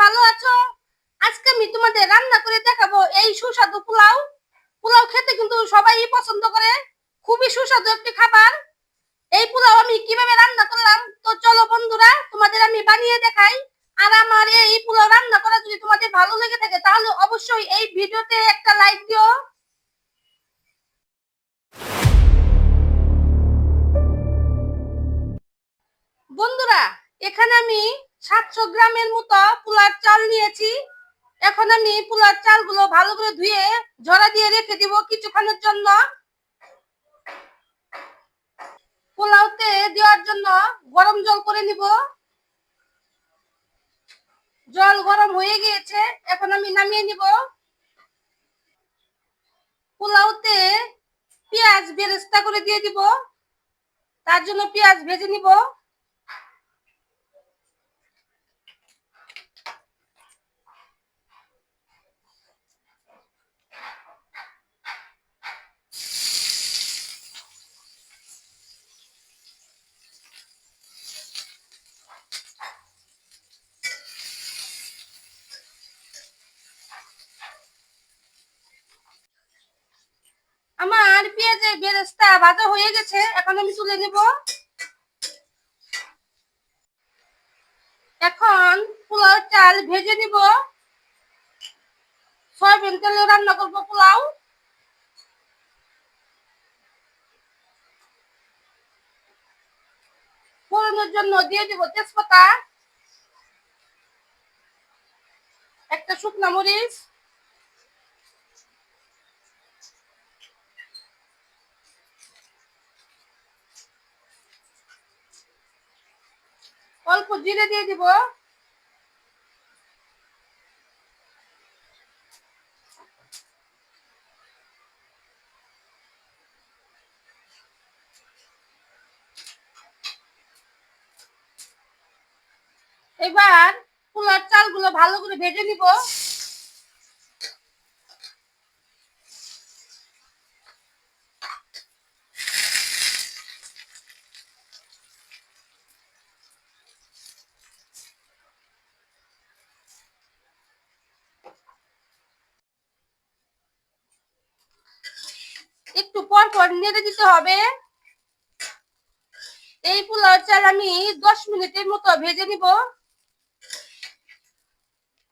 ভালো আছো? আজকে আমি তোমাদের রান্না করে দেখাবো এই সুস্বাদু পোলাও। পোলাও খেতে কিন্তু সবাই পছন্দ করে, খুবই সুস্বাদু একটি খাবার। এই পোলাও আমি কিভাবে রান্না করলাম তো চলো বন্ধুরা তোমাদের আমি বানিয়ে দেখাই। আর আমার এই পোলাও রান্না করা যদি তোমাদের ভালো লেগে থাকে তাহলে অবশ্যই এই ভিডিওতে একটা লাইক দিও। বন্ধুরা, এখানে আমি 700 গ্রামের মতো পোলার চাল নিয়েছি। এখন আমি পোলার চালগুলো ভালো করে ধুয়ে ঝরা দিয়ে রেখে দিব কিছুক্ষণের জন্য। পোলাওতে দেওয়ার জন্য গরম জল করে নিব। জল গরম হয়ে গিয়েছে, এখন আমি নামিয়ে নিব। পোলাওতে পেঁয়াজ বেরেস্তা করে দিয়ে দিব, তার জন্য পেঁয়াজ ভেজে নিব। আমার পেঁয়াজের বেরেস্তা ভাজা হয়ে গেছে, এখন আমি তুলে নেব। এখন পোলাও চাল ভেজে নিব। সয়াবিন তেলে রান্না করব পোলাও। ফোড়নের জন্য দিয়ে দিব তেজপাতা, একটা শুকনা মরিচ, অল্প জিরে দিয়ে দিব। এবার পোলার চালগুলো ভালো করে ভেজে নিব। একটু পর পর নেড়ে দিতে হবে। এই পোলাও চাল আমি 10 মিনিটের মতো ভেজে নিব।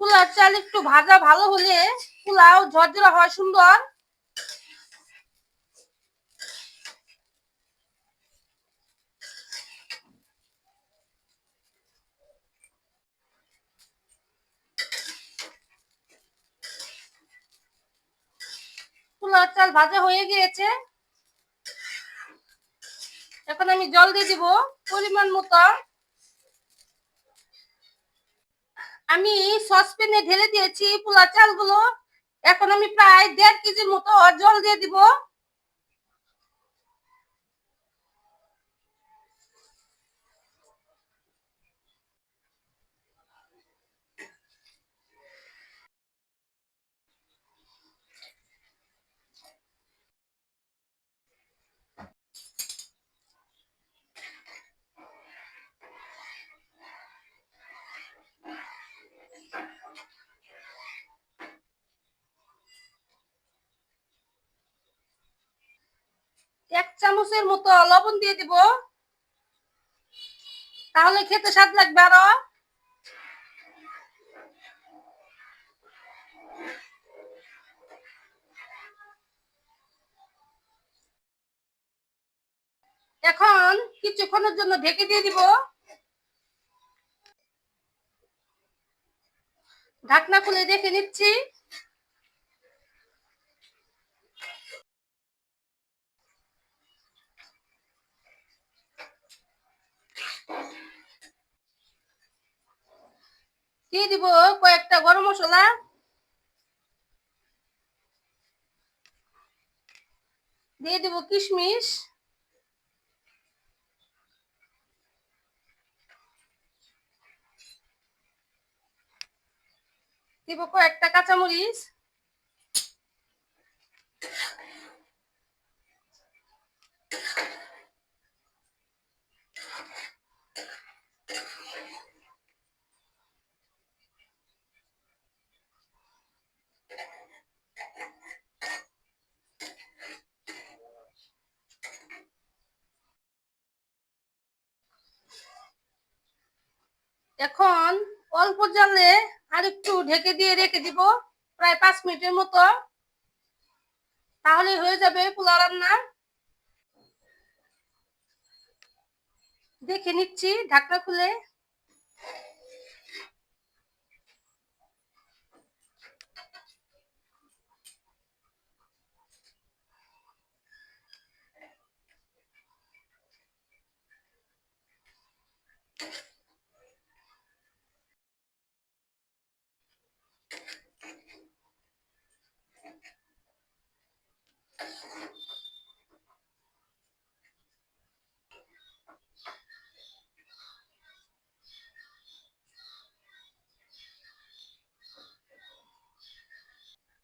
পোলাও চাল একটু ভাজা ভালো হলে পোলাও ঝরঝরা হয় সুন্দর। পোলাও চাল ভাজা হয়ে গিয়েছে, এখন আমি জল দিয়ে দিব পরিমাণ মতো। আমি সসপ্যানে ঢেলে দিয়েছি পোলাও চালগুলো। এখন আমি প্রায় 1.5 কেজির মতো জল দিয়ে দিব। এক চামচের মতো লবণ দিয়ে দিব, তাহলে খেতে স্বাদ লাগবে আরো। এখন কিছুক্ষণের জন্য ঢেকে দিয়ে দিব। ঢাকনা খুলে দেখে নিচ্ছি। দিয়ে দিব কয়েকটা গরম মশলা, দিয়ে দিব কিশমিশ, দিব কয়েকটা কাঁচামরিচ, এখন অল্প জালে আর একটু ঢেকে দিয়ে রেখে দিব প্রায় 5 মিনিটের মতো, তাহলে হয়ে যাবে পোলাও রান্না। দেখে নিচ্ছি ঢাকনা খুলে।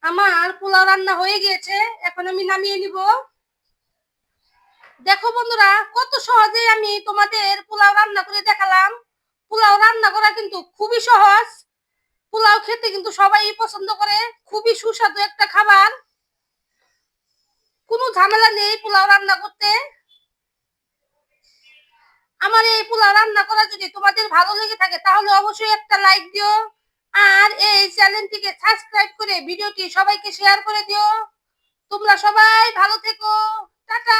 আমার পোলাও রান্না হয়ে গিয়েছে, এখন আমি নামিয়ে নিব। দেখো বন্ধুরা, কত সহজে আমি তোমাদের পোলাও রান্না করে দেখালাম। পোলাও রান্না করা কিন্তু খুবই সহজ। পোলাও খেতে কিন্তু সবাই পছন্দ করে, খুবই সুস্বাদু একটা খাবার। কোনো ঝামেলা নেই পোলাও রান্না করতে। আমার এই পোলাও রান্না করা যদি তোমাদের ভালো লেগে থাকে তাহলে অবশ্যই একটা লাইক দিও, আর এই চ্যানেলটিকে সাবস্ক্রাইব করে ভিডিওটি সবাইকে শেয়ার করে দিও। তোমরা সবাই ভালো থেকো। টাটা।